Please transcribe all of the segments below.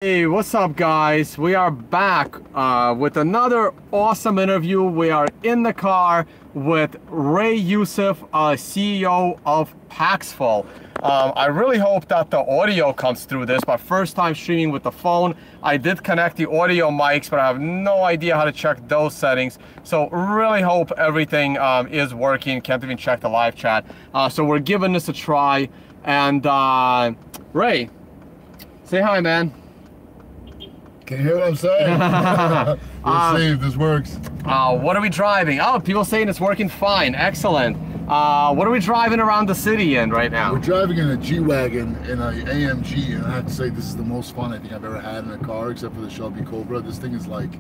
Hey, what's up guys? We are back with another awesome interview. We are in the car with Youssef, CEO of Paxful. I really hope that the audio comes through this, but first time streaming with the phone. I did connect the audio mics, but I have no idea how to check those settings. So really hope everything is working. Can't even check the live chat. So we're giving this a try. And Ray, say hi, man. Can you hear what I'm saying? We'll see if this works. What are we driving? Oh, people saying it's working fine. Excellent. What are we driving around the city in right now? We're driving in a G-Wagon in an AMG, and I have to say this is the most fun I think I've ever had in a car, except for the Shelby Cobra. This thing is like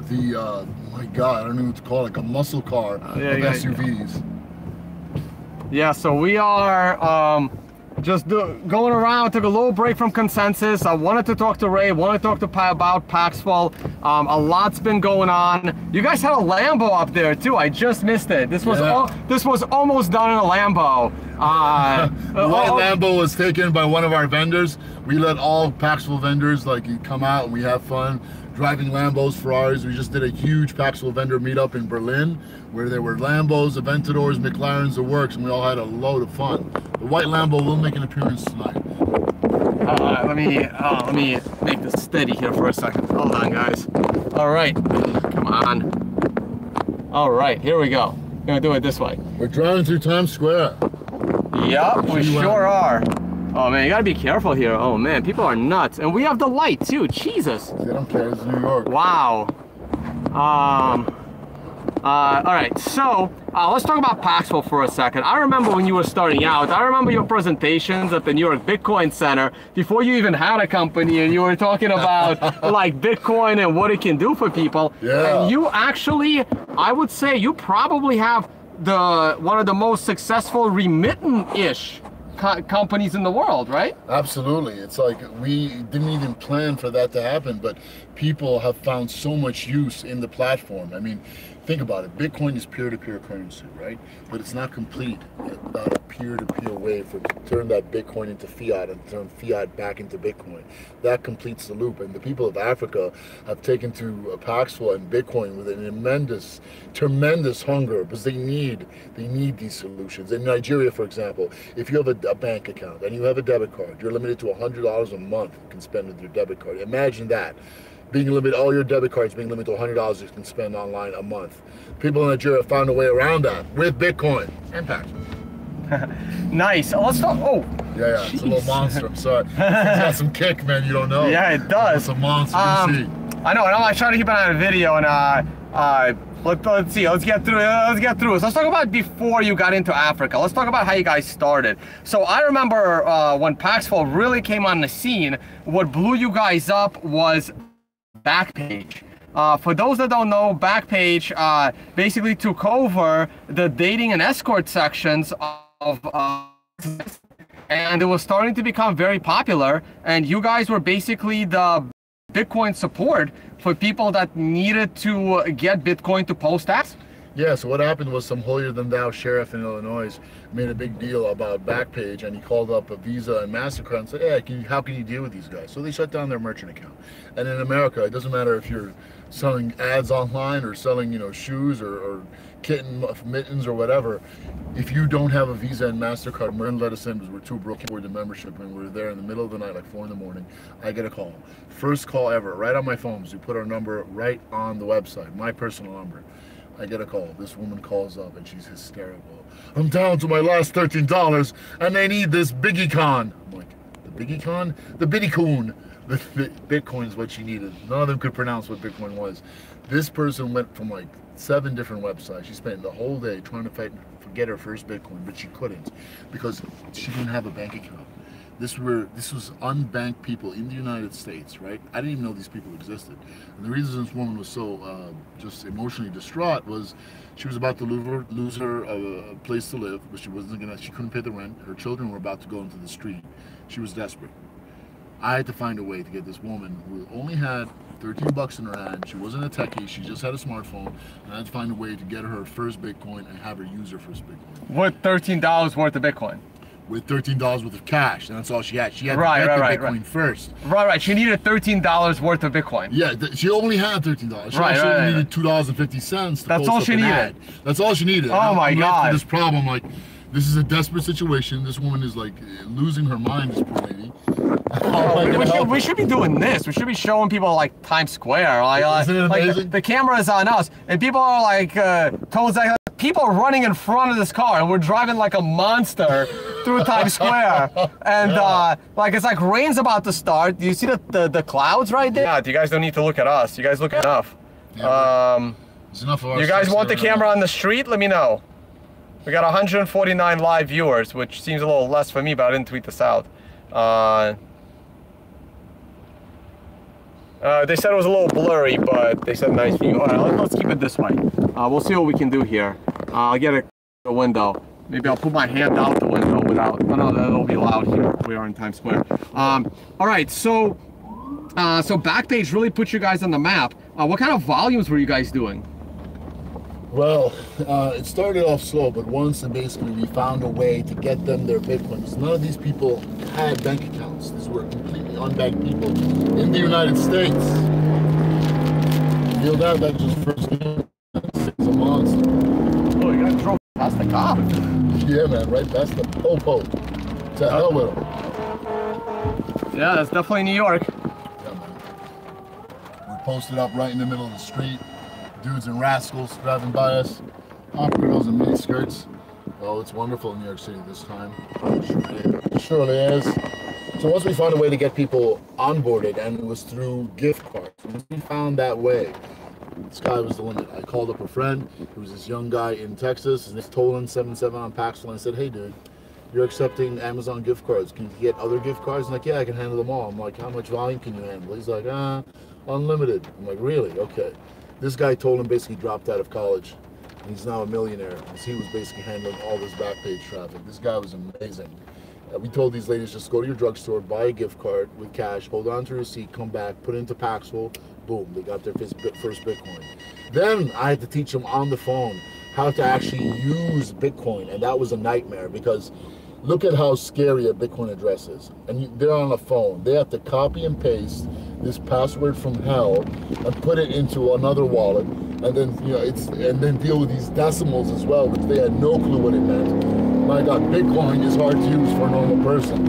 the, my God, I don't know what to call it, like a muscle car of SUVs. Yeah, so we are just going around, took a little break from Consensus. I wanted to talk to Ray, wanted to talk to about Paxful. A lot's been going on. You guys had a Lambo up there too. I just missed it. This was this was almost done in a Lambo. The white Lambo was taken by one of our vendors. We let all Paxful vendors come out and we have fun driving Lambos, Ferraris. We just did a huge Paxful vendor meetup in Berlin where there were Lambos, Aventadors, McLarens, the works, and we all had a load of fun. The white Lambo will make an appearance tonight. Let me make this steady here for a second. Hold on, guys. All right, come on. All right, here we go. I'm gonna do it this way. We're driving through Times Square. Yep, we sure are. Oh man, you gotta be careful here. Oh man, people are nuts. And we have the light too, Jesus. They don't care, it's New York. Wow. All right, so let's talk about Paxful for a second. I remember when you were starting out, I remember your presentations at the New York Bitcoin Center before you even had a company, and you were talking about like Bitcoin and what it can do for people. Yeah. And you actually, I would say you probably have one of the most successful remittent-ish companies in the world, right? Absolutely. It's like we didn't even plan for that to happen, but people have found so much use in the platform. I mean, think about it. Bitcoin is peer-to-peer currency, right? But it's not complete without a peer-to-peer way to turn that Bitcoin into fiat and turn fiat back into Bitcoin. That completes the loop. And the people of Africa have taken to Paxful and Bitcoin with an tremendous hunger because they need these solutions. In Nigeria, for example, if you have a bank account and you have a debit card, you're limited to $100 a month you can spend with your debit card. Imagine that. Being limited, all your debit cards being limited to $100 you can spend online a month. People in Nigeria found a way around that with Bitcoin and Paxful. Nice. Let's talk. Oh. Yeah, it's a little monster. I'm sorry. It's got some kick, man. You don't know. Yeah, it does. It's a monster. You see. I know. And I'm trying to keep it on a video. And let's see. Let's get through it. So let's talk about before you got into Africa. Let's talk about how you guys started. So I remember when Paxful really came on the scene. What blew you guys up was Backpage. For those that don't know, Backpage basically took over the dating and escort sections of and it was starting to become very popular, and you guys were basically the Bitcoin support for people that needed to get Bitcoin to post tax. Yeah, so what happened was some holier-than-thou sheriff in Illinois made a big deal about Backpage, and he called up a Visa and MasterCard and said, hey, how can you deal with these guys? So they shut down their merchant account. And in America, it doesn't matter if you're selling ads online or selling, shoes or kitten mittens or whatever. If you don't have a Visa and MasterCard, Merlin let us in because we're too broke for the membership, and we're there in the middle of the night, like 4 in the morning. I get a call. First call ever, right on my phone. So we put our number right on the website, my personal number. I get a call. This woman calls up and she's hysterical. I'm down to my last $13 and they need this Biggie Con. I'm like, the Biggie Con? The Biddy Coon. The Bitcoin is what she needed. None of them could pronounce what Bitcoin was. This person went from like 7 different websites. She spent the whole day trying to get her first Bitcoin, but she couldn't because she didn't have a bank account. This was unbanked people in the United States, right? I didn't even know these people existed. And the reason this woman was so just emotionally distraught was she was about to lose her place to live, but she couldn't pay the rent. Her children were about to go into the street. She was desperate. I had to find a way to get this woman who only had 13 bucks in her hand. She wasn't a techie, she just had a smartphone. And I had to find a way to get her first Bitcoin and have her use her first Bitcoin. What, $13 worth of Bitcoin? with $13 worth of cash, and that's all she had. She had to Right, get the right, Bitcoin first. Right. She needed $13 worth of Bitcoin. Yeah, she only had $13. She also needed $2.50 to That's all she needed. That's all she needed. Oh my God. This problem, like, this is a desperate situation. This woman is like losing her mind, this poor lady. We should be doing this. We should be showing people like Times Square. Isn't it amazing? Like the camera is on us, and people are like, people are running in front of this car, and we're driving like a monster through Times Square. And like it's like rain's about to start. Do you see the clouds right there? Yeah, you guys don't need to look at us. You guys look enough. Yeah, there's enough of our you guys want the camera on the street? Let me know. We got 149 live viewers, which seems a little less for me, but I didn't tweet this out. They said it was a little blurry, but they said nice view. All right, let's keep it this way. We'll see what we can do here. I'll get a window. Maybe I'll put my hand out the window without. Oh no, that'll be loud here. We are in Times Square. All right, so Backpage really put you guys on the map. What kind of volumes were you guys doing? Well, it started off slow, but once basically we found a way to get them their Bitcoins. None of these people had bank accounts. These were completely unbanked people in the United States. You know that just first game, 6 a month. Oh, you guys drove past the cop. Yeah, man, right past the po-po. To hell with them. Yeah, that's definitely New York. Yeah, man. We're posted up right in the middle of the street. Dudes and rascals driving by us, hot girls in mini skirts. Oh, it's wonderful in New York City this time. It surely is. So once we found a way to get people onboarded, and it was through gift cards. Once we found that way, the sky was the limit. I called up a friend. It was this young guy in Texas. His name's Tolan77 on Paxful, and I said, hey, dude, you're accepting Amazon gift cards. Can you get other gift cards? And like, yeah, I can handle them all. I'm like, how much volume can you handle? He's like, unlimited. I'm like, really? Okay. This guy told him basically dropped out of college, and he's now a millionaire because he was basically handling all this Backpage traffic. This guy was amazing. We told these ladies, just go to your drugstore, buy a gift card with cash, hold on to your receipt, come back, put it into Paxful, boom, they got their first Bitcoin. Then I had to teach them on the phone how to actually use Bitcoin, and that was a nightmare because look at how scary a Bitcoin address is. And they're on a phone. They have to copy and paste this password from hell and put it into another wallet, and then and then deal with these decimals as well, which they had no clue what it meant. My God, Bitcoin is hard to use for a normal person.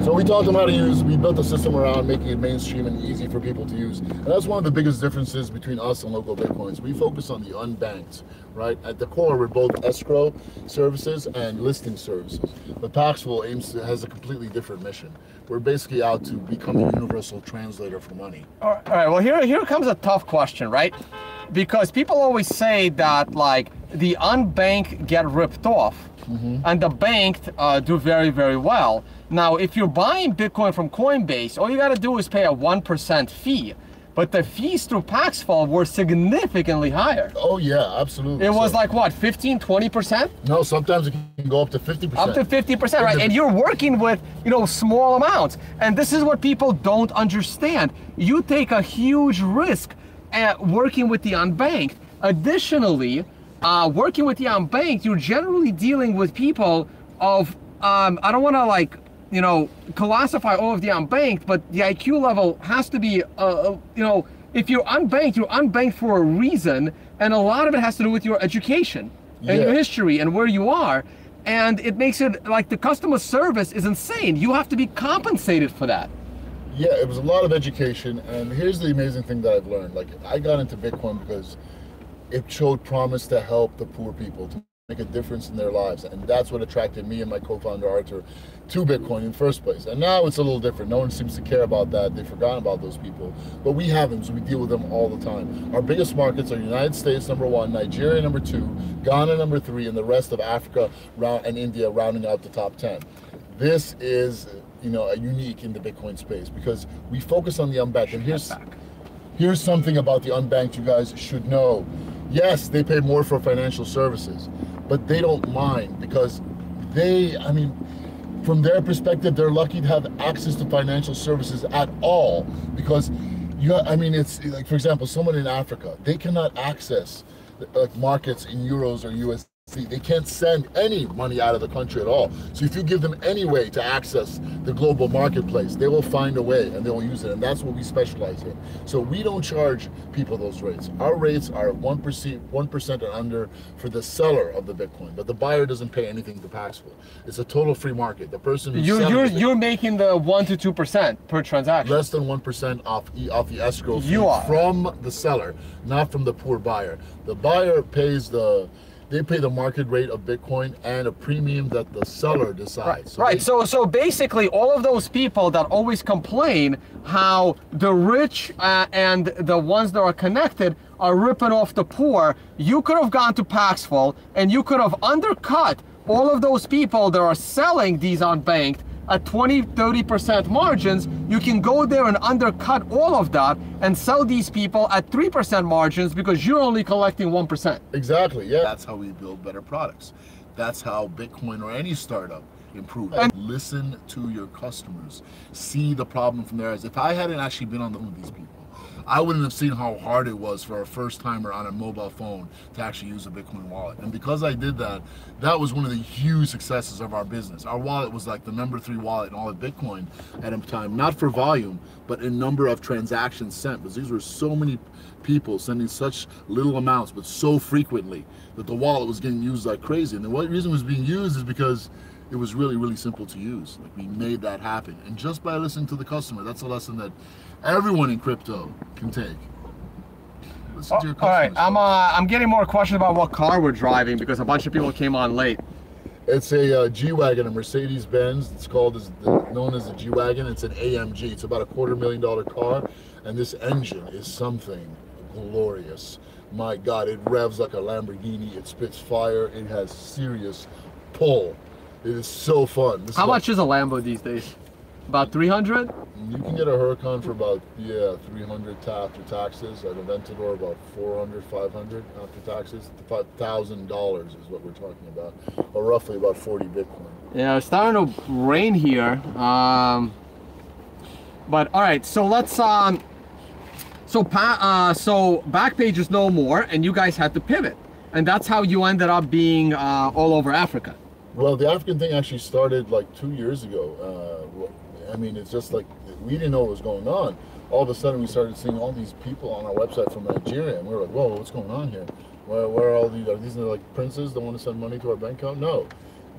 So we taught them how to use, we built a system around making it mainstream and easy for people to use. And that's one of the biggest differences between us and local Bitcoins. We focus on the unbanked, right? At the core, we're both escrow services and listing services. But Paxful has a completely different mission. We're basically out to become a universal translator for money. All right, well, here comes a tough question, right? Because people always say that, like, the unbanked get ripped off, and the banked do very, very well. Now, if you're buying Bitcoin from Coinbase, all you got to do is pay a 1% fee. But the fees through Paxful were significantly higher. Oh, yeah, absolutely. It was like, what, 15, 20%? No, sometimes it can go up to 50%. Up to 50%, right? And you're working with, small amounts. And this is what people don't understand. You take a huge risk at working with the unbanked. Additionally, working with the unbanked, you're generally dealing with people of, I don't want to, like, classify all of the unbanked, but the IQ level has to be, if you're unbanked for a reason, and a lot of it has to do with your education and your history and where you are, and it makes it like the customer service is insane. You have to be compensated for that. Yeah, it was a lot of education, and here's the amazing thing that I've learned. Like, I got into Bitcoin because it showed promise to help the poor people, to make a difference in their lives, and that's what attracted me and my co-founder Arthur to Bitcoin in the first place. And now it's a little different. No one seems to care about that. They've forgotten about those people, but we have them, so we deal with them all the time. Our biggest markets are United States #1, Nigeria #2, Ghana #3, and the rest of Africa and India rounding out the top 10. This is a unique in the Bitcoin space because we focus on the unbanked. And here's something about the unbanked you guys should know. Yes, they pay more for financial services, but they don't mind because from their perspective, they're lucky to have access to financial services at all because, it's like, for example, someone in Africa, they cannot access like markets in euros or USD They can't send any money out of the country at all. So if you give them any way to access the global marketplace, they will find a way and they will use it. And that's what we specialize in. So we don't charge people those rates. Our rates are 1% and under for the seller of the Bitcoin, but the buyer doesn't pay anything to Paxful. It's a total free market. The person who's you're making the 1 to 2% per transaction. Less than 1% off the escrow fee from the seller, not from the poor buyer. The buyer pays they pay the market rate of Bitcoin and a premium that the seller decides. Right. So basically, all of those people that always complain how the rich and the ones that are connected are ripping off the poor, you could have gone to Paxful and you could have undercut all of those people that are selling these unbanked at 20-30% margins. You can go there and undercut all of that and sell these people at 3% margins because you're only collecting 1%. Exactly, yeah. That's how we build better products. That's how Bitcoin or any startup improves. And listen to your customers. See the problem from their eyes. If I hadn't actually been on the phone with these people, I wouldn't have seen how hard it was for a first timer on a mobile phone to actually use a Bitcoin wallet. And because I did that, that was one of the huge successes of our business. Our wallet was like the #3 wallet in all of Bitcoin at a time, not for volume, but in number of transactions sent, because these were so many people sending such little amounts, but so frequently that the wallet was getting used like crazy. And the reason it was being used is because it was really, really simple to use. Like, we made that happen. And just by listening to the customer, that's a lesson that everyone in crypto can take. Listen to your customers. All right, I'm getting more questions about what car we're driving because a bunch of people came on late. It's a G-Wagon, a Mercedes-Benz. It's known as a G-Wagon. It's an AMG. It's about a $250,000 car, and this engine is something glorious. My God, it revs like a Lamborghini. It spits fire. It has serious pull. It is so fun. How much is a Lambo these days? About 300? You can get a Huracan for about, 300 after taxes. At Aventador, about 400, 500 after taxes. $1,000 is what we're talking about, or roughly about 40 Bitcoin. Yeah, it's starting to rain here. But all right, so let's so Backpage is no more, and you guys had to pivot, and that's how you ended up being all over Africa. Well, the African thing actually started like 2 years ago. I mean, it's just like, we didn't know what was going on. All of a sudden, we started seeing all these people on our website from Nigeria, and we were like, whoa, what's going on here? Where are all these? Are these like princes that want to send money to our bank account? No.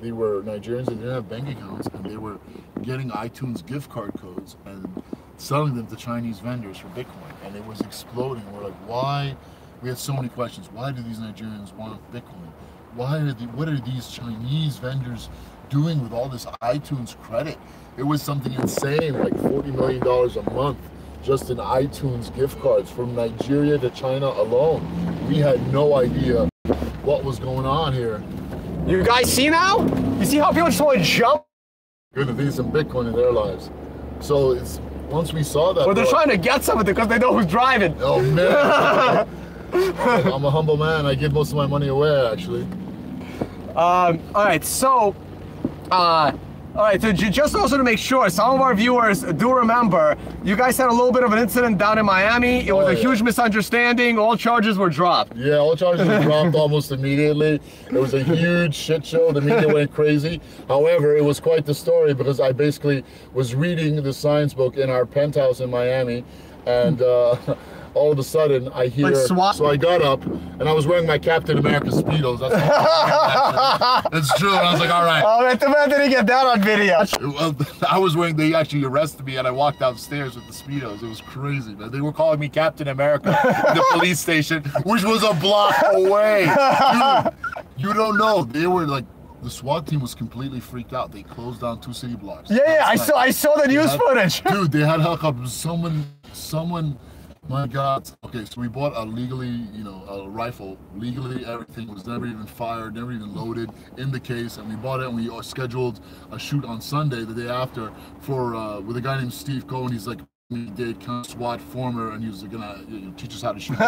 They were Nigerians that didn't have bank accounts, and they were getting iTunes gift card codes and selling them to Chinese vendors for Bitcoin, and it was exploding. We're like, why? We had so many questions. Why do these Nigerians want Bitcoin? What are these Chinese vendors doing with all this iTunes credit? It was something insane, like $40 million a month just in iTunes gift cards from Nigeria to China alone. We had no idea what was going on here. You guys see now? You see how people just want to jump? Good to be some Bitcoin in their lives. So once we saw that. Well, they're trying to get some of it because they know who's driving. Oh man. I'm a humble man. I give most of my money away, actually. All right, so just also to make sure, some of our viewers do remember, you guys had a little bit of an incident down in Miami. It was a huge misunderstanding. All charges were dropped. Yeah, all charges were dropped almost immediately. It was a huge shit show. The media went crazy. However, it was quite the story because I basically was reading the science book in our penthouse in Miami, and all of a sudden I hear, like so I got up and I was wearing my Captain America Speedos. That's it's true. And I was like, all right. Oh, man, too bad they didn't get that on video. Well, I was wearing, they actually arrested me and I walked downstairs with the Speedos. It was crazy, man. They were calling me Captain America in the police station, which was a block away. Dude, you don't know. They were like, the SWAT team was completely freaked out. They closed down 2 city blocks. Yeah, I saw the news footage. Dude, they had helicopters. Someone, my God. Okay, so we bought a legally, a rifle. Legally, everything was never even fired, never even loaded in the case. And we bought it and we scheduled a shoot on Sunday, the day after, for with a guy named Steve Cohen. He's like Dade County SWAT former, and he was gonna teach us how to shoot.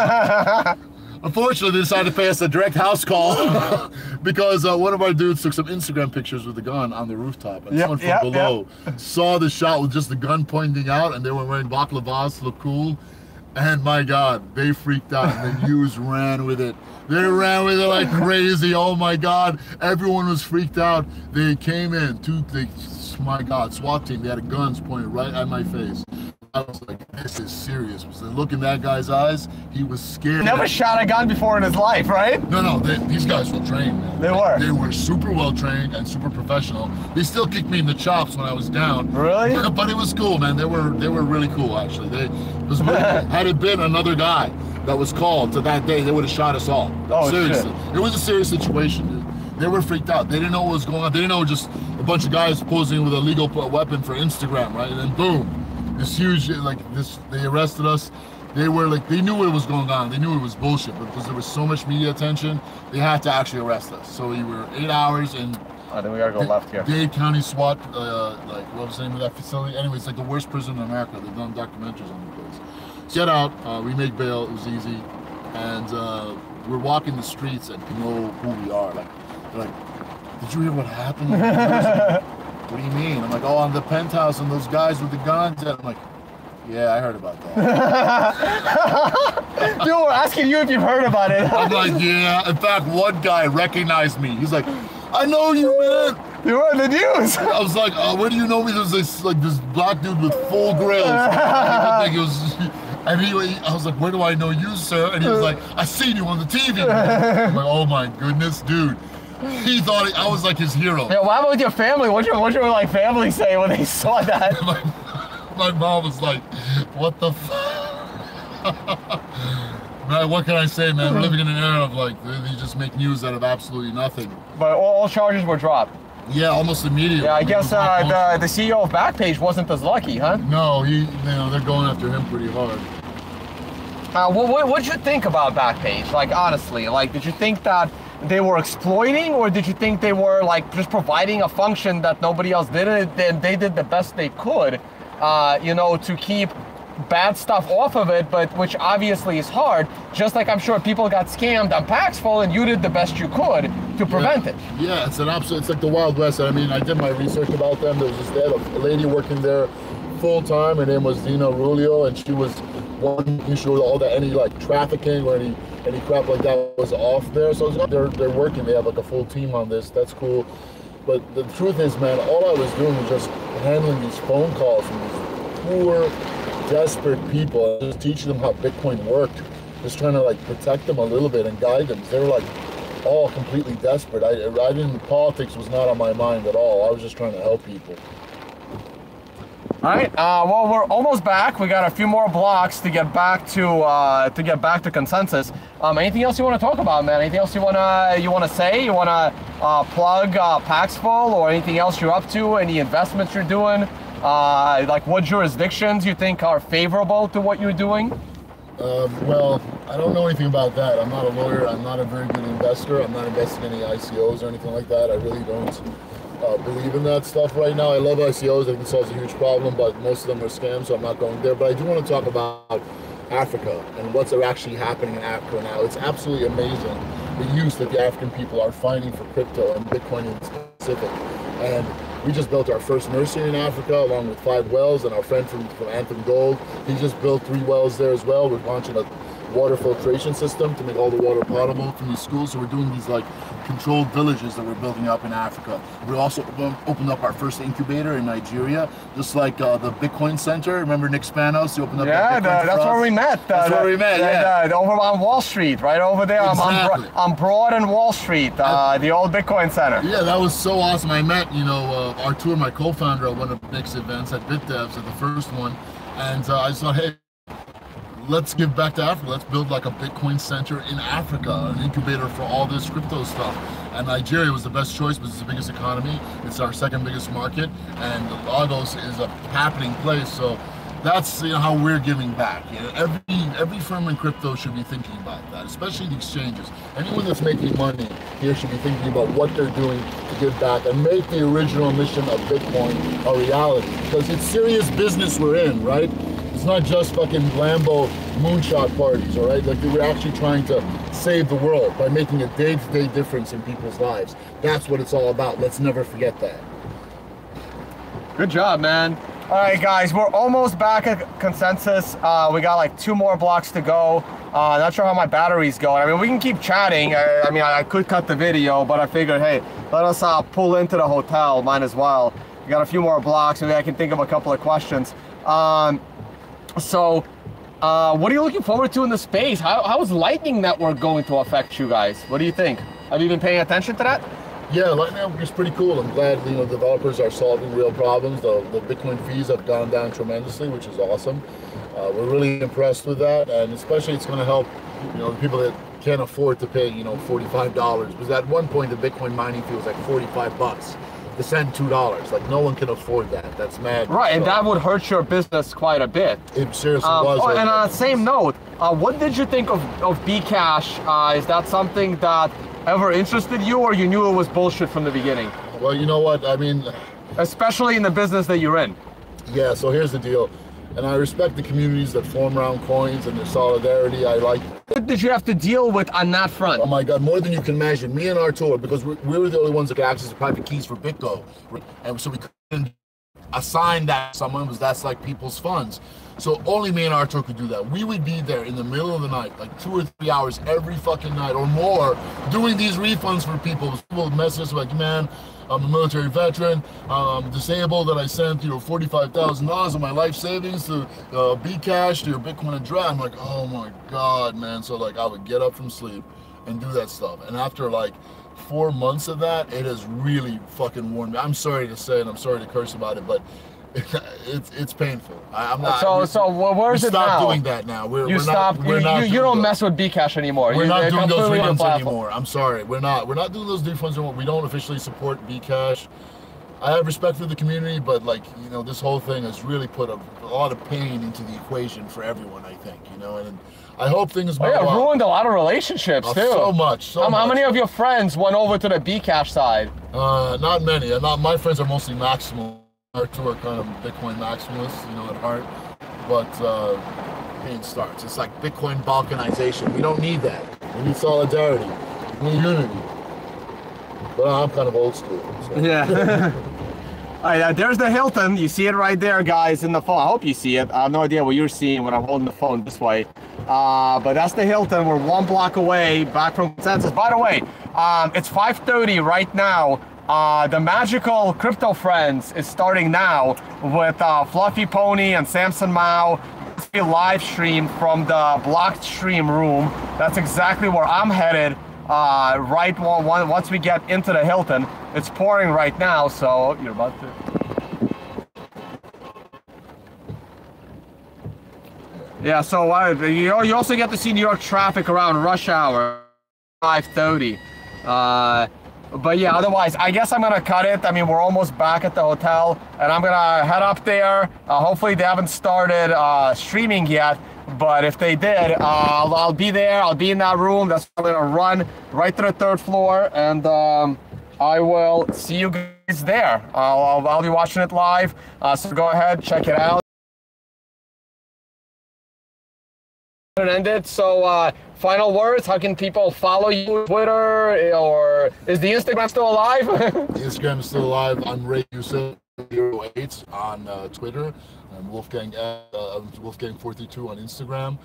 Unfortunately, they decided to pay us a direct house call because one of our dudes took some Instagram pictures with the gun on the rooftop, and someone from below saw the shot with just the gun pointing out, and they were wearing baklavas to look cool. And my God, they freaked out, and the news ran with it. They ran with it like crazy. Oh my God. Everyone was freaked out. They came in, my God, SWAT team. They had guns pointed right at my face. I was like, this is serious. So look in that guy's eyes, he was scared. Never shot a gun before in his life, right? No, these guys were trained, man. They were super well trained and super professional. They still kicked me in the chops when I was down. Really? But it was cool, man. They were really cool, actually. Had it been another guy that was called to that day, they would have shot us all. Oh, seriously. Shit. It was a serious situation, dude. They were freaked out. They didn't know what was going on. They didn't know just a bunch of guys posing with a legal weapon for Instagram, right? And then boom. This huge, they arrested us. They knew what was going on. They knew it was bullshit, but because there was so much media attention, they had to actually arrest us. So we were 8 hours in. I think we gotta go left here. Dade County SWAT, what was the name of that facility? Anyway, it's like the worst prison in America. They've done documentaries on the place. So get out, we make bail, it was easy. And we're walking the streets and people know who we are. They're like, did you hear what happened? What do you mean? I'm like, oh, on the penthouse and those guys with the guns. And I'm like, yeah, I heard about that. Dude, we're asking you if you've heard about it. I'm like, yeah. In fact, one guy recognized me. He's like, I know you, man. You were in the news. I was like, where do you know me? There's this black dude with full grills. I was like, where do I know you, sir? And he was like, I seen you on the TV. I'm like, oh my goodness, dude. He thought I was like his hero. Yeah, what happened with your family? What'd your like family say when they saw that? my mom was like, what the Man, what can I say, man? We're living in an era of they just make news out of absolutely nothing. But all charges were dropped. Yeah, almost immediately. Yeah, I guess the CEO of Backpage wasn't as lucky, huh? No, they're going after him pretty hard. What'd you think about Backpage? Like, honestly, did you think that they were exploiting, or did you think they were just providing a function that nobody else did, and they did the best they could, to keep bad stuff off of it, but which obviously is hard, just like I'm sure people got scammed on Paxful and you did the best you could to prevent it. Yeah, it's like the Wild West. I mean, I did my research about them. There was a lady working there full time. Her name was Dina Rulio, and she was one issue all that any trafficking or any crap like that was off there. So they're working. They have a full team on this. That's cool. But the truth is, man, all I was doing was just handling these phone calls from these poor, desperate people, and just teaching them how Bitcoin worked. Just trying to protect them a little bit and guide them. They were all completely desperate. Politics was not on my mind at all. I was just trying to help people. All right. Well, we're almost back. We got a few more blocks to get back to consensus. Anything else you want to talk about, man? Anything else you wanna say? You wanna plug Paxful or anything else you're up to? Any investments you're doing? What jurisdictions you think are favorable to what you're doing? Well, I don't know anything about that. I'm not a lawyer. I'm not a very good investor. I'm not investing in any ICOs or anything like that. I really don't believe in that stuff right now. I love ICOs. I think it solves a huge problem, but most of them are scams, so I'm not going there. But I do want to talk about Africa and what's actually happening in Africa now. It's absolutely amazing the use that the African people are finding for crypto and Bitcoin in specific. And we just built our first nursery in Africa along with 5 wells, and our friend from Anthem Gold, he just built 3 wells there as well. We're launching a water filtration system to make all the water potable from these schools. So we're doing these controlled villages that we're building up in Africa. We also opened up our first incubator in Nigeria, just like the Bitcoin Center. Remember Nick Spanos? He opened up that's where we met. That's where we met, yeah. Over on Wall Street, right over there. Exactly. On Broad and Wall Street, the old Bitcoin Center. Yeah, that was so awesome. I met, Artur, my co-founder, at one of Nick's events at BitDevs, at the first one. And I just thought, hey, let's give back to Africa. Let's build a Bitcoin center in Africa, an incubator for all this crypto stuff. And Nigeria was the best choice because it's the biggest economy. It's our second biggest market, and Lagos is a happening place. So that's how we're giving back. Every firm in crypto should be thinking about that, especially the exchanges. Anyone that's making money here should be thinking about what they're doing to give back and make the original mission of Bitcoin a reality. Because it's serious business we're in, right? It's not just fucking Lambo moonshot parties, all right? We're actually trying to save the world by making a day-to-day difference in people's lives. That's what it's all about. Let's never forget that. Good job, man. All right, guys, we're almost back at consensus. We got 2 more blocks to go. Not sure how my battery's going. I mean, we can keep chatting. I mean, I could cut the video, but I figured, hey, let us pull into the hotel. Might as well. We got a few more blocks. Maybe I can think of a couple of questions. What are you looking forward to in the space? How is Lightning Network going to affect you guys? What do you think? Have you been paying attention to that? Yeah, Lightning Network is pretty cool. I'm glad developers are solving real problems. The Bitcoin fees have gone down tremendously, which is awesome. We're really impressed with that, and especially it's going to help the people that can't afford to pay $45. Because at one point the Bitcoin mining fee was like $45 to send $2. Like no one can afford that. That's mad. Right, and that would hurt your business quite a bit. It seriously was. Oh, and on the same note, what did you think of Bcash? Is that something that ever interested you, or you knew it was bullshit from the beginning? Well, you know what? I mean, especially in the business that you're in. Yeah, so here's the deal. And I respect the communities that form around coins and their solidarity. I like. What did you have to deal with on that front? Oh my God, more than you can imagine. Me and Artur, because we were the only ones that could access the private keys for BitGo. And so we couldn't assign that to someone, because that's like people's funds. So only me and Artur could do that. We would be there in the middle of the night, like 2 or 3 hours every fucking night or more, doing these refunds for people. People would message us like, man, I'm a military veteran, I'm disabled, that I sent $45,000 of my life savings to Bcash to your Bitcoin address. I'm like, oh my God, man. So like I would get up from sleep and do that stuff. And after like 4 months of that, it has really fucking worn me. I'm sorry to say, and I'm sorry to curse about it, but it's painful. I'm not. So where's it now? Stop doing that now. You don't mess with Bcash anymore. We're not doing those refunds anymore. I'm sorry. We're not doing those refunds anymore. We don't officially support Bcash. I have respect for the community, but like this whole thing has really put a lot of pain into the equation for everyone. I think and I hope things. Oh, yeah, ruined a lot of relationships too. So much. How many of your friends went over to the Bcash side? Not many. My friends are mostly maximal. Artur are kind of Bitcoin maximalists, at heart, but pain starts. It's like Bitcoin balkanization. We don't need that. We need solidarity. We need unity. But I'm kind of old school. So. Yeah. All right, there's the Hilton. You see it right there, guys, in the phone. I hope you see it. I have no idea what you're seeing when I'm holding the phone this way. But that's the Hilton. We're 1 block away back from Consensus. By the way, it's 5:30 right now. The Magical Crypto Friends is starting now with Fluffy Pony and Samson Mao. It's a live stream from the blocked stream room. That's exactly where I'm headed once we get into the Hilton. It's pouring right now, so you're about to... Yeah, so you also get to see New York traffic around rush hour, 5:30. But yeah, otherwise, I guess I'm gonna cut it. I mean, we're almost back at the hotel, and I'm gonna head up there. Hopefully, they haven't started streaming yet. But if they did, I'll be there. I'll be in that room. That's where I'm gonna run right to the 3rd floor, and I will see you guys there. I'll be watching it live. So go ahead, check it out. Ended. So final words, how can people follow you on Twitter, or is the Instagram still alive? The Instagram is still alive. I'm Youssef08 on Twitter. I'm Wolfgang432 on Instagram.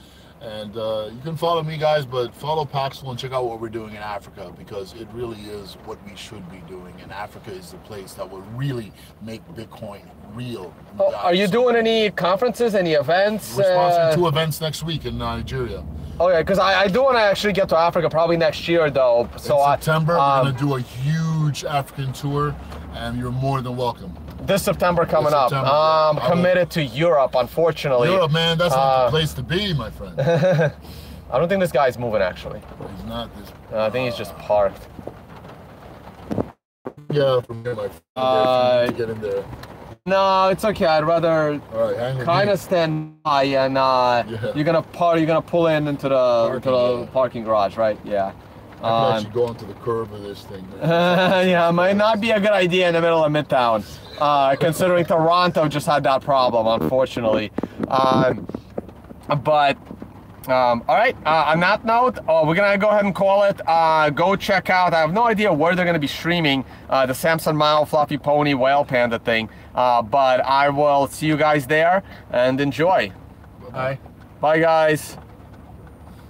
And you can follow me, guys, but follow Paxful and check out what we're doing in Africa, because it really is what we should be doing. And Africa is the place that will really make Bitcoin real. Oh, are you doing any conferences, any events? We're sponsoring 2 events next week in Nigeria. Oh yeah, because I do want to actually get to Africa probably next year though. So in September, we're going to do a huge African tour, and you're more than welcome. This September coming up. I'm committed to Europe, unfortunately. Europe, man, that's not the place to be, my friend. I don't think this guy's moving, actually. He's not. I think he's just parked. Yeah, from here, my friend. To get in there. No, it's okay. I'd rather kind of stand by, and you're gonna pull into the parking garage, right? Yeah. I can actually go onto the curb of this thing. Yeah, it might not be a good idea in the middle of Midtown, considering Toronto just had that problem, unfortunately. All right, on that note, we're gonna go ahead and call it. Go check out, I have no idea where they're gonna be streaming the Samson Mao Fluffy Pony Whale Panda thing, but I will see you guys there, and enjoy. Bye. Bye, guys.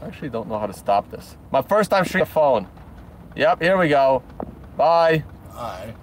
I actually don't know how to stop this. My first time streaming the phone. Yep, here we go. Bye. Bye.